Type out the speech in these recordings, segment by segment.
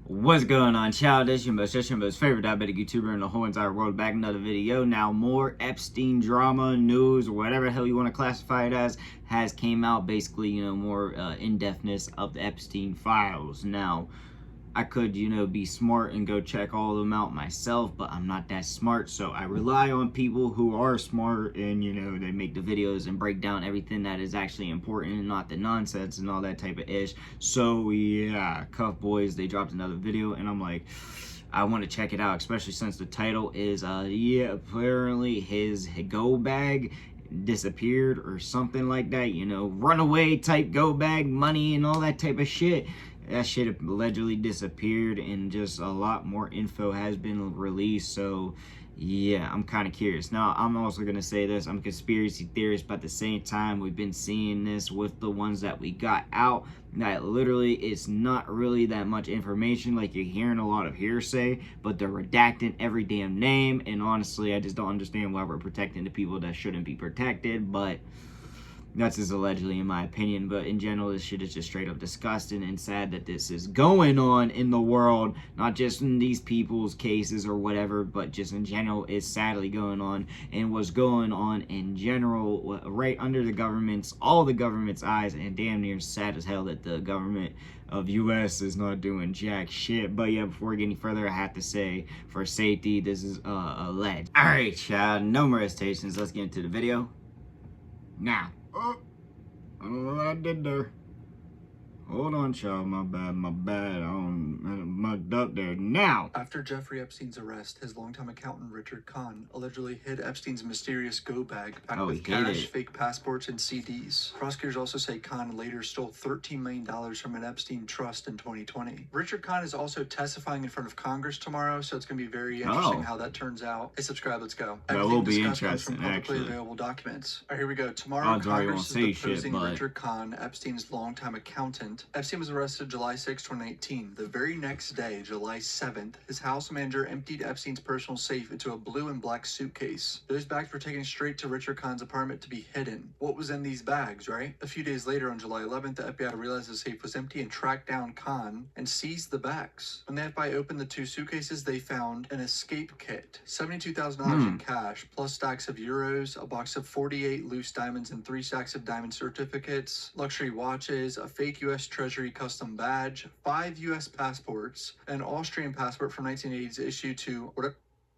What's going on, child? This is your most favorite diabetic YouTuber in the whole entire world. Back another video. Now more Epstein drama, news, or whatever the hell you want to classify it as, has came out. Basically, more in-depthness of the Epstein files. Now, I could, be smart and go check all of them out myself, but I'm not that smart, so I rely on people who are smart and, they make the videos and break down everything that is actually important and not the nonsense and all that type of ish. So, yeah, Cuff Boys, they dropped another video, and I'm like, I want to check it out, especially since the title is, apparently his go bag disappeared or something like that, runaway type go bag money and all that type of shit. That shit allegedly disappeared, and just a lot more info has been released. So yeah, I'm kind of curious. Now, I'm also going to say this, I'm a conspiracy theorist, but at the same time, we've been seeing this with the ones that we got out, that literally it's not really that much information. Like, you're hearing a lot of hearsay, but they're redacting every damn name, and honestly, I just don't understand why we're protecting the people that shouldn't be protected. But that's just allegedly, in my opinion. But in general, this shit is just straight up disgusting and sad that this is going on in the world. Not just in these people's cases or whatever, but just in general, it's sadly going on. And what's going on in general, right under the government's, all the government's eyes, and damn near sad as hell that the government of US is not doing jack shit. But yeah, before we get any further, I have to say, for safety, this is alleged. Alright, child, no more hesitations. Let's get into the video now. Oh, I don't know what I did there. Hold on, child. My bad. I mugged up there. Now! After Jeffrey Epstein's arrest, his longtime accountant Richard Kahn allegedly hid Epstein's mysterious go bag packed with cash, fake passports, and CDs. Prosecutors also say Kahn later stole $13 million from an Epstein trust in 2020. Richard Kahn is also testifying in front of Congress tomorrow, so it's going to be very interesting how that turns out. Hey, subscribe. Let's go. That will be interesting, from publicly available documents. All right, here we go. Tomorrow, Congress is deposing Richard Kahn, Epstein's longtime accountant. Epstein was arrested July 6, 2018. The very next day, July 7th, his house manager emptied Epstein's personal safe into a blue and black suitcase. Those bags were taken straight to Richard Kahn's apartment to be hidden. What was in these bags, right? A few days later, on July 11th, the FBI realized the safe was empty and tracked down Kahn and seized the bags. When the FBI opened the two suitcases, they found an escape kit, $72,000 in cash, plus stacks of euros, a box of 48 loose diamonds, and 3 stacks of diamond certificates, luxury watches, a fake U.S. Treasury custom badge, 5 U.S. passports, an Austrian passport from 1980s issued to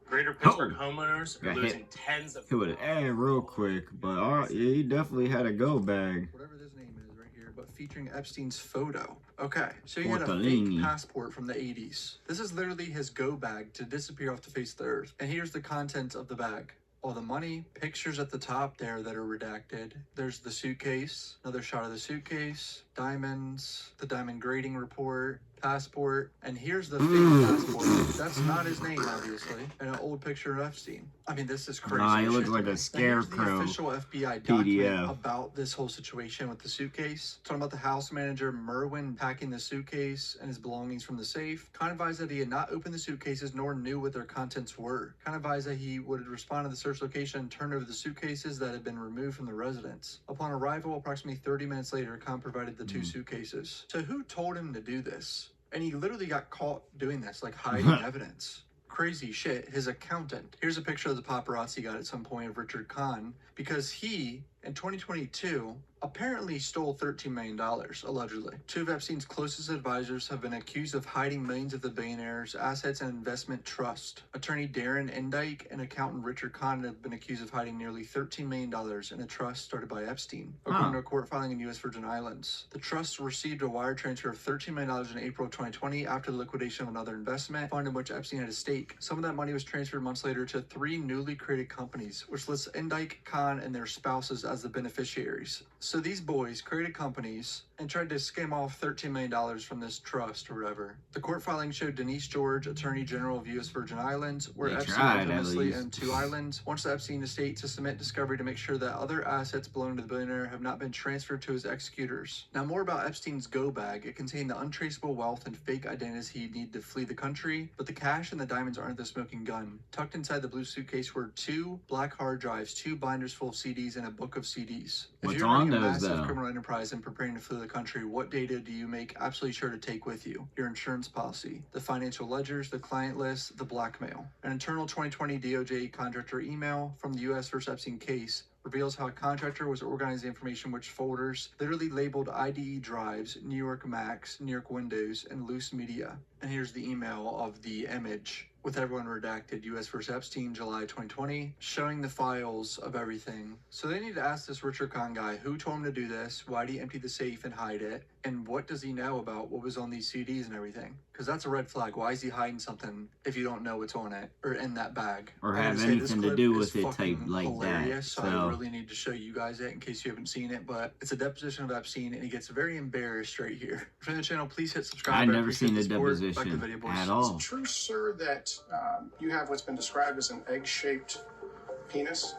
Greater Pittsburgh homeowners are losing tens of thousands. Hey, real quick, but yeah, he definitely had a go bag. Whatever this name is right here, but featuring Epstein's photo. Okay, so he had a fake passport from the 80s. This is literally his go bag to disappear off the face of the earth. And here's the contents of the bag. All the money, pictures at the top there that are redacted. There's the suitcase, another shot of the suitcase, diamonds, the diamond grading report, passport, and here's the fake passport. That's not his name, obviously, and an old picture of Epstein. I mean, this is crazy. Nah, he looks like a scarecrow. The official FBI document about this whole situation with the suitcase. Talking about the house manager, Merwin, packing the suitcase and his belongings from the safe. Kahn advised that he had not opened the suitcases nor knew what their contents were. Kahn advised that he would respond to the search location and turn over the suitcases that had been removed from the residence. Upon arrival, approximately 30 minutes later, Kahn provided the 2 suitcases. So who told him to do this? And he literally got caught doing this, like hiding evidence. Crazy shit. His accountant. Here's a picture of the paparazzi got at some point of Richard Kahn, because he, in 2022, apparently stole $13 million, allegedly. 2 of Epstein's closest advisors have been accused of hiding millions of the billionaire's assets and investment trust. Attorney Darren Endyke and accountant Richard Kahn have been accused of hiding nearly $13 million in a trust started by Epstein, according to a court filing in U.S. Virgin Islands. The trust received a wire transfer of $13 million in April of 2020 after the liquidation of another investment fund in which Epstein had a stake. Some of that money was transferred months later to 3 newly created companies, which lists Endyke, Kahn, and their spouses as the beneficiaries. So these boys created companies and tried to skim off $13 million from this trust or whatever. The court filing showed Denise George, Attorney General of U.S. Virgin Islands, where Epstein infamously owned 2 islands, wants the Epstein estate to submit discovery to make sure that other assets belonging to the billionaire have not been transferred to his executors. Now, more about Epstein's go bag. It contained the untraceable wealth and fake identities he'd need to flee the country, but the cash and the diamonds aren't the smoking gun. Tucked inside the blue suitcase were 2 black hard drives, 2 binders full of CDs, and a book of CDs. What's if you're on running a those, massive though? criminal enterprise and preparing to flee the country, what data do you make absolutely sure to take with you? Your insurance policy, the financial ledgers, the client list, the blackmail. An internal 2020 DOJ contractor email from the U.S. vs. Epstein case reveals how a contractor was organizing information which folders literally labeled IDE drives, New York Macs, New York Windows, and loose media. And here's the email of the image with everyone redacted, U.S. vs. Epstein, July 2020, showing the files of everything. So they need to ask this Richard Kahn guy, who told him to do this, why did he empty the safe and hide it, and what does he know about what was on these CDs and everything? Because that's a red flag. Why is he hiding something if you don't know what's on it, or in that bag? Or have anything to do with it type like hilarious, that. So I really need to show you guys it in case you haven't seen it, but it's a deposition of Epstein, and he gets very embarrassed right here. If you're in the channel, please hit subscribe. I've never seen the deposition at all. Is it true, sir, that you have what's been described as an egg-shaped penis?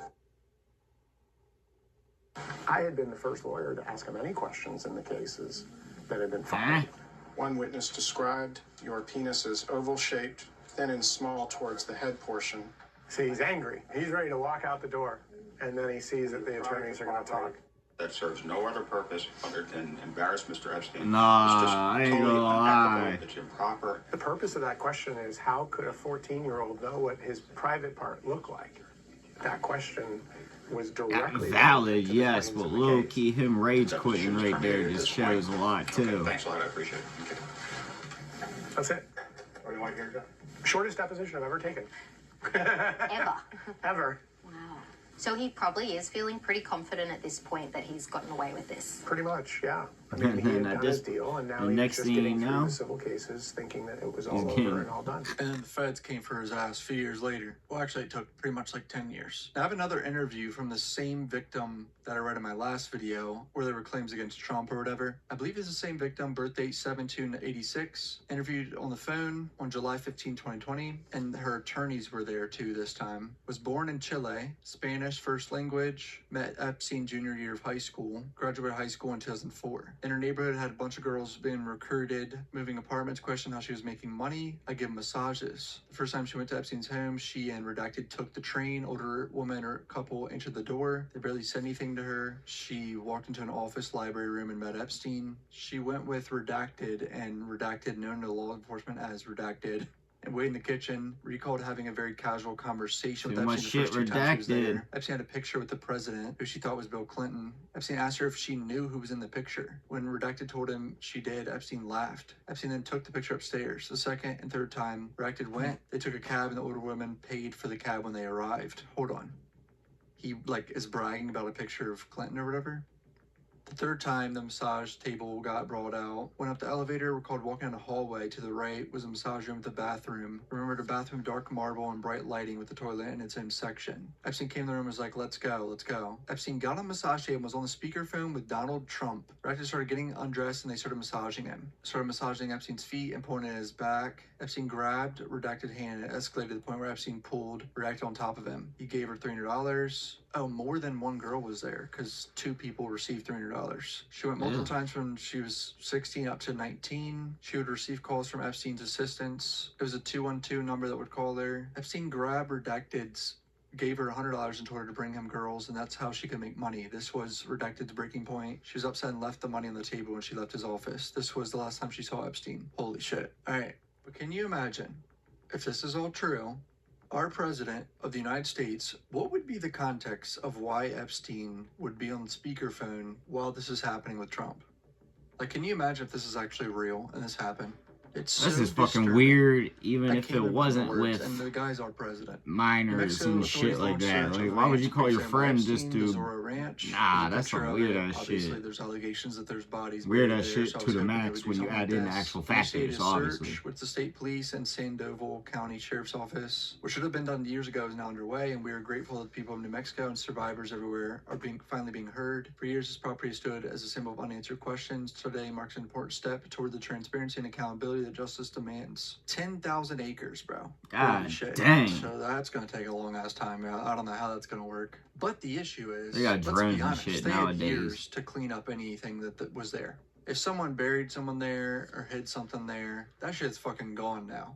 I had been the first lawyer to ask him any questions in the cases that had been filed. One witness described your penis as oval-shaped, thin and small towards the head portion. See, he's angry. He's ready to walk out the door, and then he sees that the attorneys are going to talk. That serves no other purpose other than embarrass Mr. Epstein. Nah, I ain't totally gonna lie. It's improper. The purpose of that question is, how could a 14-year-old know what his private part looked like? That question was directly valid, yes, but low key him rage quitting right there just shows a lot too. Okay, thanks a lot, I appreciate it. Okay. That's it. What do you want to hear, Joe? Shortest deposition I've ever taken. Ever. Ever. Wow. So he probably is feeling pretty confident at this point that he's gotten away with this. Pretty much, yeah. I mean, he had done his deal, and now he's just getting through the civil cases, thinking that it was all over and all done. And then the feds came for his ass a few years later. Well, actually, it took pretty much like 10 years. I have another interview from the same victim that I read in my last video, where there were claims against Trump or whatever. I believe it's the same victim, birth date 7/2/86, interviewed on the phone on July 15, 2020, and her attorneys were there too this time. Was born in Chile, Spanish first language, met Epstein junior year of high school, graduated high school in 2004. In her neighborhood, had a bunch of girls being recruited, moving apartments, questioned how she was making money. I give massages. The first time she went to Epstein's home, she and Redacted took the train. Older woman or couple entered the door. They barely said anything to her. She walked into an office library room and met Epstein. She went with Redacted, and Redacted, known to law enforcement as Redacted, and waited in the kitchen, recalled having a very casual conversation with Epstein the first 2 times she was there. Epstein had a picture with the president, who she thought was Bill Clinton. Epstein asked her if she knew who was in the picture. When Redacted told him she did, Epstein laughed. Epstein then took the picture upstairs. The second and third time Redacted went, they took a cab, and the older woman paid for the cab when they arrived. Hold on. He, is bragging about a picture of Clinton or whatever? The third time, the massage table got brought out. Went up the elevator, recalled walking down a hallway. To the right was a massage room with a bathroom. Remembered a bathroom, dark marble and bright lighting with the toilet in its own section. Epstein came in the room and was like, let's go, let's go. Epstein got on a massage table and was on the speakerphone with Donald Trump. Redacted started getting undressed, and they started massaging him. Started massaging Epstein's feet and pointing at his back. Epstein grabbed Redacted hand, and it escalated to the point where Epstein pulled Redacted on top of him. He gave her $300. Oh, more than one girl was there, because 2 people received $300. She went multiple times from she was 16 up to 19. She would receive calls from Epstein's assistants. It was a 212 number that would call her. Epstein grabbed Redacted's, gave her $100 and told her to bring him girls, and that's how she could make money. This was Redacted's breaking point. She was upset and left the money on the table when she left his office. This was the last time she saw Epstein. Holy shit. All right, but can you imagine, if this is all true, our president of the United States, what would be the context of why Epstein would be on speakerphone while this is happening with Trump? Can you imagine if this is actually real and this happened? It's this so is fucking disturbing. weird, even I if can't it wasn't remember words, with and the guy's our president. minors and shit like that. Why would you call your friend just to... Nah, that's some weird ass shit. There's allegations that there's bodies. Weird ass shit to the max when you add in the actual factors, obviously. With the state police and Sandoval County Sheriff's Office, which should have been done years ago, is now underway, and we are grateful that people of New Mexico and survivors everywhere are finally being heard. For years, this property stood as a symbol of unanswered questions. Today marks an important step toward the transparency and accountability that justice demands. 10,000 acres, bro. God dang. So that's going to take a long ass time. I don't know how that's going to work. But the issue is, they got drones and shit they nowadays. had years to clean up anything that was there. If someone buried someone there or hid something there, that shit's fucking gone now.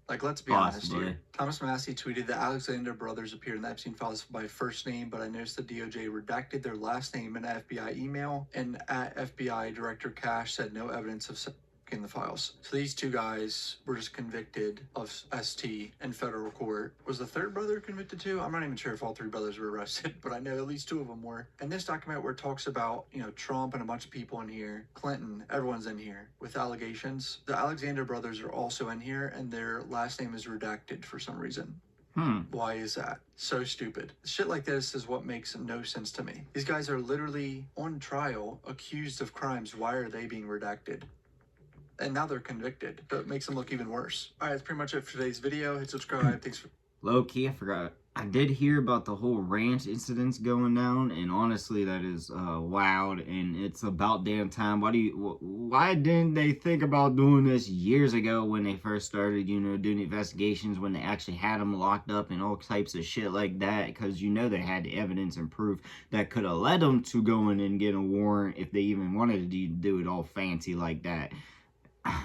Like, let's be honest here. Thomas Massey tweeted the Alexander brothers appeared in the Epstein files by first name, but I noticed the DOJ redacted their last name in an FBI email, and at FBI Director Cash said no evidence of in the files. So these two guys were just convicted of ST in federal court. Was the third brother convicted too? I'm not even sure if all three brothers were arrested, but I know at least two of them were. And this document where it talks about, you know, Trump and a bunch of people in here, Clinton, everyone's in here with allegations. The Alexander brothers are also in here, and their last name is redacted for some reason. Why is that? So stupid. Shit like this is what makes no sense to me. These guys are literally on trial, accused of crimes. Why are they being redacted? And now they're convicted. So it makes them look even worse. All right, that's pretty much it for today's video. Hit subscribe. Thanks for... Low-key, I forgot. I did hear about the whole ranch incidents going down, and honestly, that is wild, and it's about damn time. Why didn't they think about doing this years ago when they first started, you know, doing investigations, when they actually had them locked up and all types of shit like that? Because, you know, they had the evidence and proof that could have led them to go in and get a warrant if they even wanted to do it all fancy like that.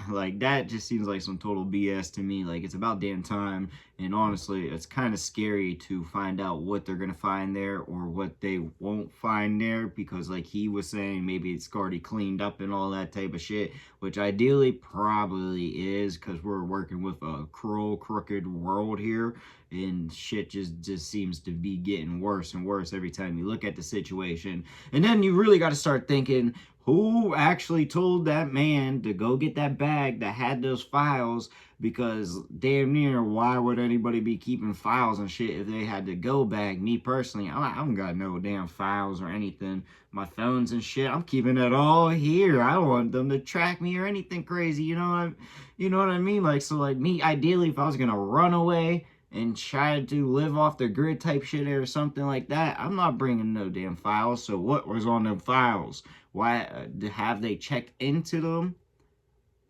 Like, that just seems like some total BS to me. Like, it's about damn time, and honestly, it's kind of scary to find out what they're gonna find there or what they won't find there, because like he was saying, maybe it's already cleaned up and all that type of shit, which ideally probably is, because we're working with a crooked world here, and shit just seems to be getting worse and worse every time you look at the situation. And then you really got to start thinking, who actually told that man to go get that bag that had those files? Because damn near, why would anybody be keeping files and shit if they had to go bag? Me personally, I don't got no damn files or anything. My phones and shit, I'm keeping it all here. I don't want them to track me or anything crazy, you know what I mean? Like, so like me, ideally, if I was gonna run away and try to live off the grid type shit or something like that, I'm not bringing no damn files. So what was on them files? Why have they checked into them?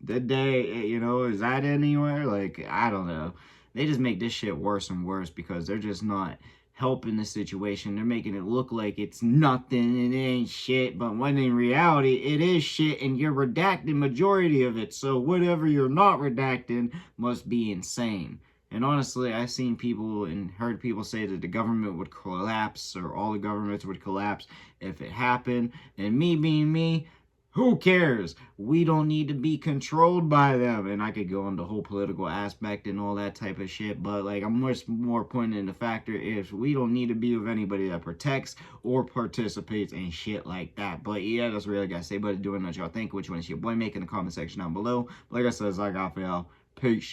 Did they, you know, is that anywhere? Like, I don't know. They just make this shit worse and worse because they're just not helping the situation. They're making it look like it's nothing and it ain't shit, but when in reality it is shit, and you're redacting majority of it. So whatever you're not redacting must be insane. And honestly, I've seen people and heard people say that the government would collapse, or all the governments would collapse if it happened. And me being me, who cares? We don't need to be controlled by them. And I could go on the whole political aspect and all that type of shit, but like, I'm much more pointing in the factor is we don't need to be with anybody that protects or participates in shit like that. But yeah, that's really gotta say. But doing what y'all think, which one is your boy, make in the comment section down below. Like I said, I got for y'all. Peace.